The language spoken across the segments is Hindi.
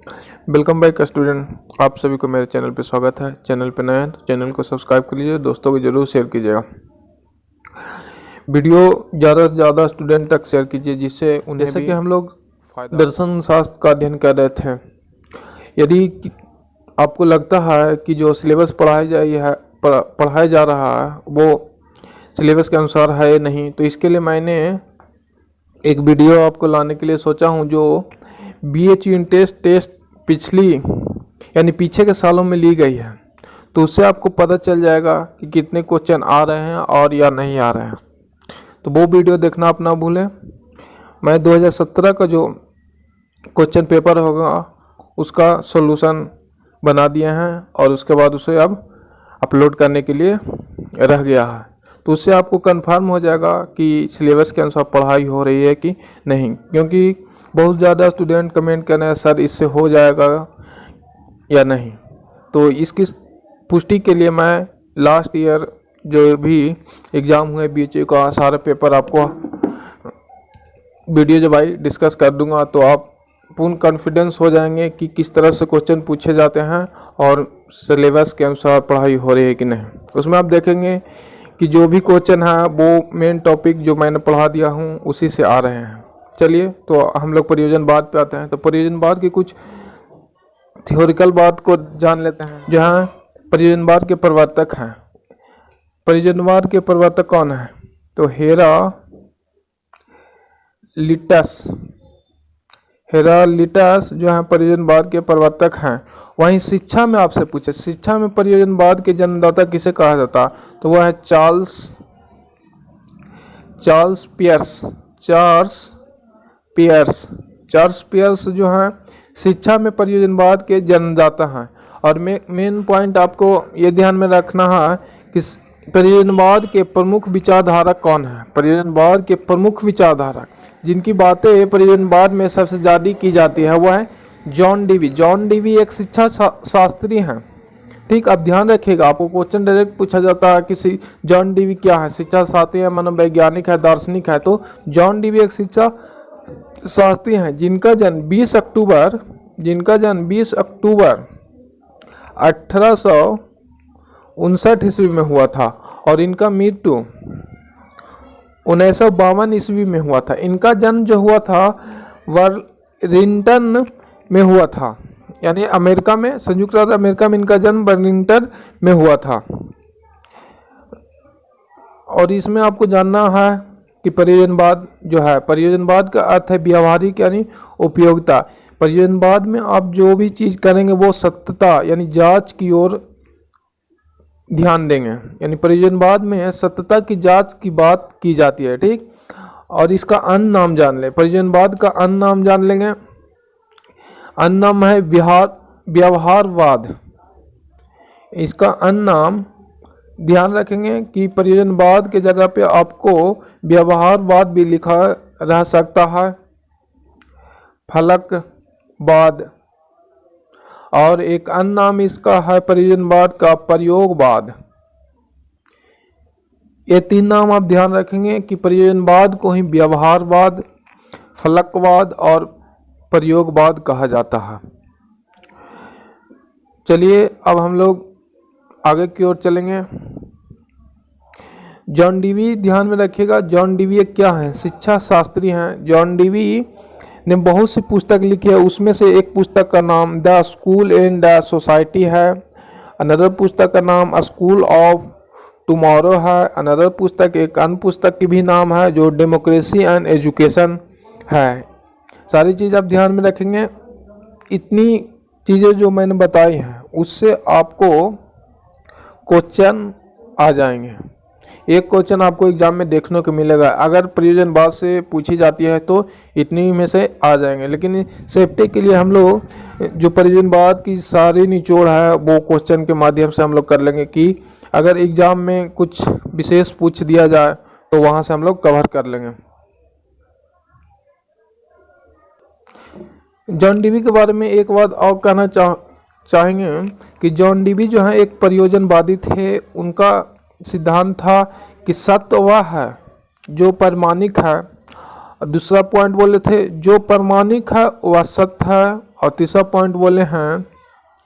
वेलकम बैक स्टूडेंट, आप सभी को मेरे चैनल पे स्वागत है। चैनल पे नए हैं तो चैनल को सब्सक्राइब कर लीजिए, दोस्तों को जरूर शेयर कीजिएगा। वीडियो ज़्यादा से ज़्यादा स्टूडेंट तक शेयर कीजिए, जिससे उन्हें जैसे कि हम लोग दर्शन शास्त्र का अध्ययन कर रहे थे। यदि आपको लगता है कि जो सिलेबस पढ़ाया जा रहा है वो सिलेबस के अनुसार है नहीं, तो इसके लिए मैंने एक वीडियो आपको लाने के लिए सोचा हूँ, जो BHU टेस्ट पिछली यानी पीछे के सालों में ली गई है। तो उससे आपको पता चल जाएगा कि कितने क्वेश्चन आ रहे हैं और या नहीं आ रहे हैं। तो वो वीडियो देखना आप ना भूलें। मैं 2017 का जो क्वेश्चन पेपर होगा उसका सॉल्यूशन बना दिए हैं और उसके बाद उसे अब अपलोड करने के लिए रह गया है। तो उससे आपको कंफर्म हो जाएगा कि सिलेबस के अनुसार पढ़ाई हो रही है कि नहीं, क्योंकि बहुत ज़्यादा स्टूडेंट कमेंट कर रहे हैं सर इससे हो जाएगा या नहीं। तो इसकी पुष्टि के लिए मैं लास्ट ईयर जो भी एग्ज़ाम हुए BHU का सारे पेपर आपको वीडियो जब आई डिस्कस कर दूंगा, तो आप पूर्ण कॉन्फिडेंस हो जाएंगे कि किस तरह से क्वेश्चन पूछे जाते हैं और सिलेबस के अनुसार पढ़ाई हो रही है कि नहीं। उसमें आप देखेंगे कि जो भी क्वेश्चन है वो मेन टॉपिक जो मैंने पढ़ा दिया हूँ उसी से आ रहे हैं। चलिए, तो हम लोग प्रयोजनवाद पे आते हैं। तो प्रयोजनवाद की कुछ थ्योरिकल बात को जान लेते हैं। जहाँ प्रयोजनवाद के प्रवर्तक हैं, प्रयोजनवाद के प्रवर्तक कौन है? तो हेरालिटस जो है प्रयोजनवाद के प्रवर्तक हैं। वहीं शिक्षा में आपसे पूछे, शिक्षा में प्रयोजनवाद के जन्मदाता किसे कहा जाता? तो वह है चार्ल्स पियर्स जो हैं शिक्षा में प्रयोजनवाद के जन्मदाता हैं। और मेन पॉइंट आपको ये ध्यान में रखना है कि प्रयोजनवाद के प्रमुख विचारधारक कौन है। प्रयोजनवाद के प्रमुख विचारधारक जिनकी बातें प्रयोजनवाद में सबसे ज़्यादा की जाती है वह है जॉन डीवी एक शिक्षा शास्त्री हैं। ठीक, आप ध्यान रखिएगा, आपको क्वेश्चन डायरेक्ट पूछा जाता है कि जॉन डीवी क्या है, शिक्षा शास्त्री है, मनोवैज्ञानिक है, दार्शनिक है। तो जॉन डीवी एक शिक्षा शास्त्री हैं जिनका जन्म 20 अक्टूबर 1859 ईस्वी में हुआ था और इनका मृत्यु 1952 ईस्वी में हुआ था। इनका जन्म जो हुआ था वर्लिंगटन में हुआ था, यानी अमेरिका में, संयुक्त राज्य अमेरिका में इनका जन्म वर्लिंगटन में हुआ था। और इसमें आपको जानना है कि प्रयोजनवाद जो है, प्रयोजनवाद का अर्थ है व्यावहारिक यानी उपयोगिता। प्रयोजनवाद में आप जो भी चीज़ करेंगे वो सत्यता यानी जांच की ओर ध्यान देंगे, यानी प्रयोजनवाद में सत्यता की जांच की बात की जाती है। ठीक, और इसका अन्य नाम जान लें, प्रयोजनवाद का अन्य नाम जान लेंगे। अन्य नाम है व्यवहारवाद। इसका अन्य नाम ध्यान रखेंगे कि प्रयोजनवाद के जगह पे आपको व्यवहारवाद भी लिखा रह सकता है, फलकवाद। और एक अन्य नाम इसका है प्रयोजनवाद का प्रयोगवाद। ये तीन नाम आप ध्यान रखेंगे कि प्रयोजनवाद को ही व्यवहारवाद, फलकवाद और प्रयोगवाद कहा जाता है। चलिए, अब हम लोग आगे की ओर चलेंगे। जॉन डीवी ध्यान में रखिएगा, जॉन डीवी क्या है? शिक्षा शास्त्री हैं। जॉन डीवी ने बहुत सी पुस्तक लिखी है, उसमें से एक पुस्तक का नाम the school and the society है। अनदर पुस्तक का नाम स्कूल ऑफ टुमारो है। अनदर पुस्तक, एक अन्य पुस्तक की भी नाम है जो डेमोक्रेसी एंड एजुकेशन है। सारी चीज़ आप ध्यान में रखेंगे। इतनी चीज़ें जो मैंने बताई हैं उससे आपको क्वेश्चन आ जाएंगे। एक क्वेश्चन आपको एग्जाम में देखने को मिलेगा, अगर प्रयोजनवाद से पूछी जाती है तो इतनी में से आ जाएंगे। लेकिन सेफ्टी के लिए हम लोग जो प्रयोजनवाद की सारी निचोड़ है वो क्वेश्चन के माध्यम से हम लोग कर लेंगे कि अगर एग्जाम में कुछ विशेष पूछ दिया जाए तो वहाँ से हम लोग कवर कर लेंगे। जॉन डीवी के बारे में एक बात और कहना चाहेंगे कि जॉन डीवी जो है एक प्रयोजनवादी थे। उनका सिद्धांत था कि सत्य वह है जो प्रामाणिक है और दूसरा पॉइंट बोले थे जो प्रामाणिक है वह सत्य है, और तीसरा पॉइंट बोले हैं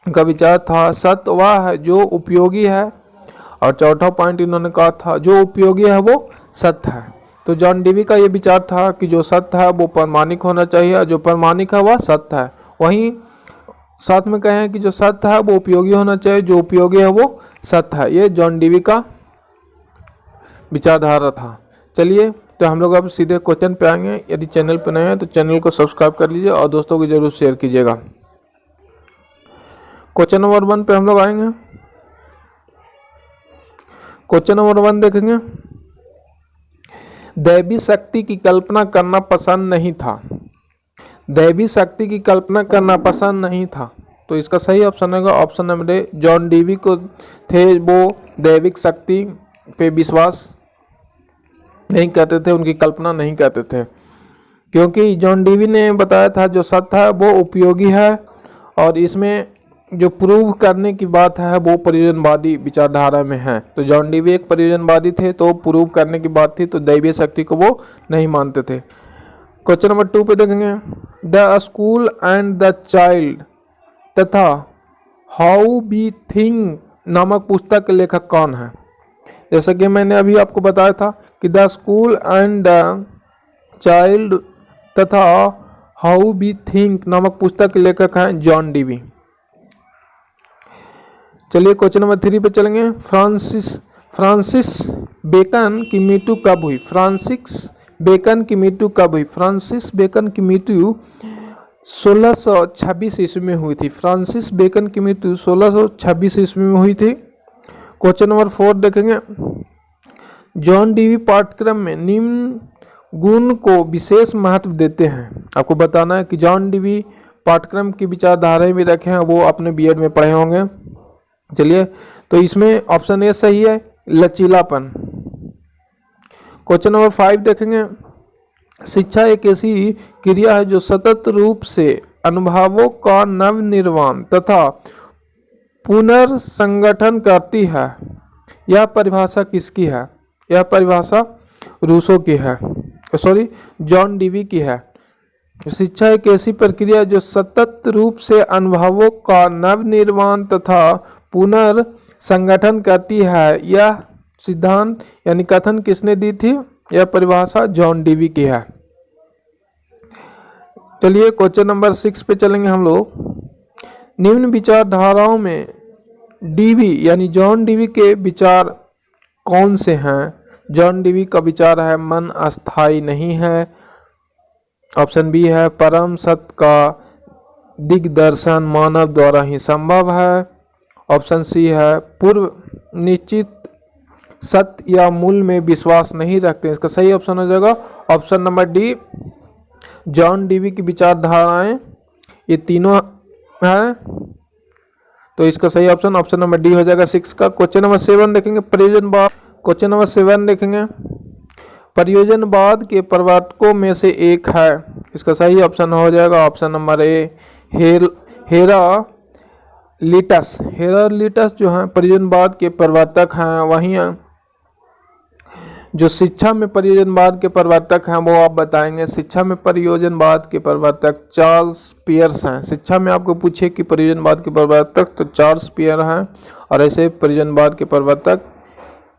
उनका विचार था सत्य वह है जो उपयोगी है, और चौथा पॉइंट इन्होंने कहा था जो उपयोगी है वो सत्य है। तो जॉन डीवी का ये विचार था कि जो सत्य है वो प्रामाणिक होना चाहिए, और जो प्रामाणिक है वह सत्य है। वहीं साथ में कहें कि जो सत्य है वो उपयोगी होना चाहिए, जो उपयोगी है वो सत्य है। ये जॉन डीवी का विचारधारा था। चलिए तो हम लोग अब सीधे क्वेश्चन पे आएंगे। यदि चैनल पे नए हैं तो चैनल को सब्सक्राइब कर लीजिए और दोस्तों को जरूर शेयर कीजिएगा। क्वेश्चन नंबर 1 पे हम लोग आएंगे। क्वेश्चन नंबर 1 देखेंगे, दैवी शक्ति की कल्पना करना पसंद नहीं था। दैवी शक्ति की कल्पना करना पसंद नहीं था, तो इसका सही ऑप्शन होगा option number A. John Dewey को थे वो दैविक शक्ति पे विश्वास नहीं करते थे, उनकी कल्पना नहीं करते थे, क्योंकि जॉन डीवी ने बताया था जो सत्य है वो उपयोगी है, और इसमें जो प्रूव करने की बात है वो प्रयोजनवादी विचारधारा में है। तो जॉन डीवी एक प्रयोजनवादी थे, तो प्रूव करने की बात थी, तो दैवीय शक्ति को वो नहीं मानते थे। क्वेश्चन नंबर 2 पे देखेंगे, the school and the child तथा हाउ वी थिंक नामक पुस्तक के लेखक कौन है। जैसा कि मैंने अभी आपको बताया था कि the school and the child तथा हाउ वी थिंक नामक पुस्तक के लेखक हैं जॉन डीवी। चलिए क्वेश्चन नंबर 3 पे चलेंगे। फ्रांसिस बेकन की मृत्यु कब हुई। फ्रांसिस बेकन की मृत्यु कब हुई। फ्रांसिस बेकन की मृत्यु 1626 ईस्वी में हुई थी। फ्रांसिस बेकन की मृत्यु 1626 ईस्वी में हुई थी। क्वेश्चन नंबर 4 देखेंगे, जॉन डीवी पाठ्यक्रम में निम्न गुण को विशेष महत्व देते हैं। आपको बताना है कि जॉन डीवी पाठ्यक्रम की विचारधारा में रखे हैं, वो अपने बीएड में पढ़े होंगे। चलिए तो इसमें ऑप्शन ए सही है, लचीलापन। क्वेश्चन नंबर 5 देखेंगे, शिक्षा एक ऐसी क्रिया है जो सतत रूप से अनुभवों का नवनिर्माण तथा पुनर्संगठन करती है। यह परिभाषा किसकी है। यह परिभाषा रूसो की है, सॉरी जॉन डीवी की है। शिक्षा एक ऐसी प्रक्रिया जो सतत रूप से अनुभवों का नवनिर्माण तथा पुनर्संगठन करती है। यह सिद्धांत यानी कथन किसने दी थी। यह परिभाषा जॉन डीवी की है। चलिए क्वेश्चन नंबर 6 पे चलेंगे हम लोग। निम्न विचारधाराओं में डीवी यानी जॉन डीवी के विचार कौन से हैं। जॉन डीवी का विचार है मन अस्थाई नहीं है। ऑप्शन बी है परम सत्य का दिग्दर्शन मानव द्वारा ही संभव है। ऑप्शन सी है पूर्व निश्चित सत्य या मूल में विश्वास नहीं रखते। इसका सही ऑप्शन हो जाएगा option number D, John Dewey की विचारधाराएं ये तीनों हैं, तो इसका सही ऑप्शन ऑप्शन नंबर डी हो जाएगा 6 का। क्वेश्चन नंबर 7 देखेंगे, प्रयोजनवाद। क्वेश्चन नंबर 7 देखेंगे, प्रयोजनवाद के प्रवर्तकों में से एक है। इसका सही ऑप्शन हो जाएगा ऑप्शन नंबर ए, हेरालिटस। हेरालिटस जो है प्रयोजनवाद के प्रवर्तक हैं। वहीं जो शिक्षा में प्रयोजनवाद के प्रवर्तक हैं वो आप बताएंगे। शिक्षा में प्रयोजनवाद के प्रवर्तक चार्ल्स पियर्स हैं। शिक्षा में आपको पूछे कि प्रयोजनवाद के प्रवर्तक तो चार्ल्स पियर हैं, और ऐसे प्रयोजनवाद के प्रवर्तक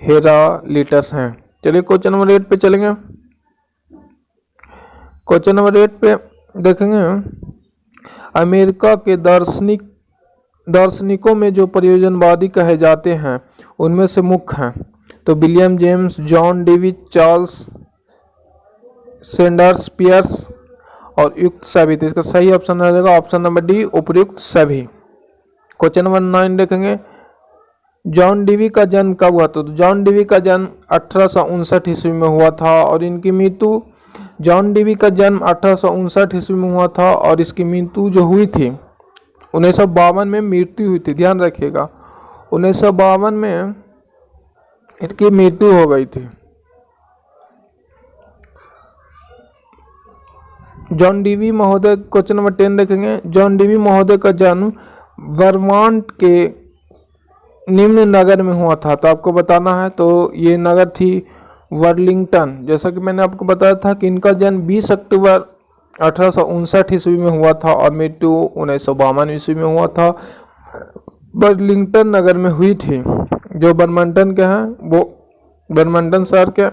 हेरालिटस हैं। चलिए क्वेश्चन नंबर 8 पे चलेंगे। क्वेश्चन नंबर 8 पे देखेंगे, अमेरिका के दार्शनिकों में जो प्रयोजनवादी कहे जाते हैं उनमें से मुख्य हैं तो William James, John Dewey, Charles Sanders Peirce और युक्त सभी। तो इसका सही ऑप्शन आ जाएगा ऑप्शन नंबर डी, उपयुक्त सभी। क्वेश्चन नंबर 9 देखेंगे, जॉन डीवी का जन्म कब हुआ था। तो जॉन डीवी का जन्म 1859 ईस्वी में हुआ था, और इनकी मृत्यु जॉन डीवी का जन्म 1859 ईस्वी में हुआ था, और इसकी मृत्यु जो हुई थी 1952 में मृत्यु हुई थी। ध्यान रखिएगा 1952 में इनकी मृत्यु हो गई थी। जॉन डीवी महोदय, क्वेश्चन नंबर 10 देखेंगे, जॉन डीवी महोदय का जन्म वर्मांट के निम्न नगर में हुआ था। तो आपको बताना है, तो ये नगर थी वर्लिंगटन, जैसा कि मैंने आपको बताया था कि इनका जन्म 20 अक्टूबर 1859 ईस्वी में हुआ था और मृत्यु 1952 ईस्वी में हुआ था। बर्लिंगटन नगर में हुई थी, जो बर्मिंगटन के हैं, वो बर्मिंगटन शहर के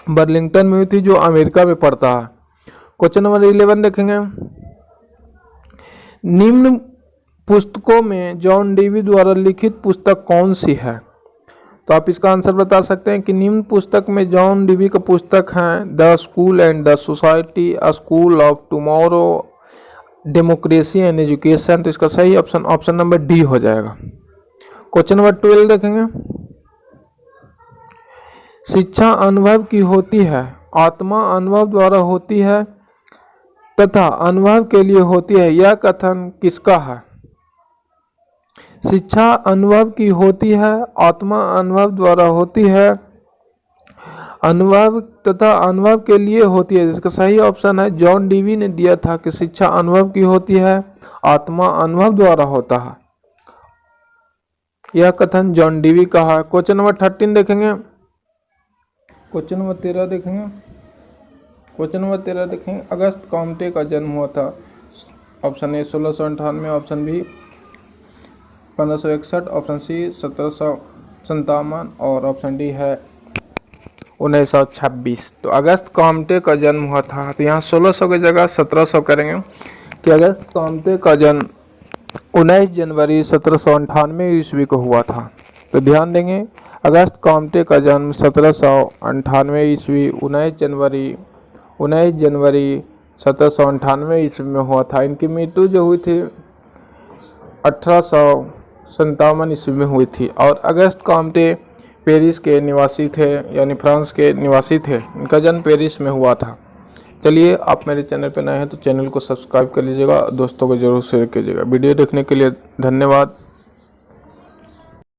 बर्लिंगटन में हुई थी, जो अमेरिका में पड़ता है। क्वेश्चन नंबर 11 देखेंगे, निम्न पुस्तकों में जॉन डीवी द्वारा लिखित पुस्तक कौन सी है? तो आप इसका आंसर बता सकते हैं कि निम्न पुस्तक में जॉन डीवी का पुस्तक है the school and the society, a school of tomorrow, democracy and education. तो इसका सही ऑप्शन नंबर डी हो जाएगा। क्वेश्चन नंबर 12 देखेंगे, शिक्षा अनुभव की होती है, आत्मा अनुभव द्वारा होती है तथा अनुभव के लिए होती है, यह कथन किसका है? शिक्षा अनुभव की होती है, आत्मा अनुभव द्वारा होती है, अनुभव तथा अनुभव के लिए होती है। जिसका सही ऑप्शन है जॉन डीवी ने दिया था कि शिक्षा अनुभव की होती है, आत्मा अनुभव द्वारा होता है। यह कथन जॉन डीवी का है। क्वेश्चन नंबर 13 देखेंगे। क्वेश्चन नंबर 13 देखेंगे। क्वेश्चन नंबर 13 देखेंगे, अगस्त कॉम्टे का जन्म हुआ था। Option A 1698, option B 1561, option C 1757 और ऑप्शन डी है 1926। तो अगस्त कॉम्टे का जन्म हुआ था, तो यहाँ 1600 की जगह 1700 करेंगे कि अगस्त कॉम्टे का जन्म 19 जनवरी 1798 ईस्वी को हुआ था। तो ध्यान देंगे, अगस्त कॉम्टे का जन्म 1798 ईस्वी 19 जनवरी 1798 ईस्वी में हुआ था। इनकी मृत्यु जो हुई थी 1857 ईस्वी में हुई थी। और अगस्त कॉम्टे पेरिस के निवासी थे, यानी फ्रांस के निवासी थे। इनका जन्म पेरिस में हुआ था। चलिए, आप मेरे चैनल पर नए हैं तो चैनल को सब्सक्राइब कर लीजिएगा, दोस्तों को जरूर शेयर कीजिएगा। वीडियो देखने के लिए धन्यवाद।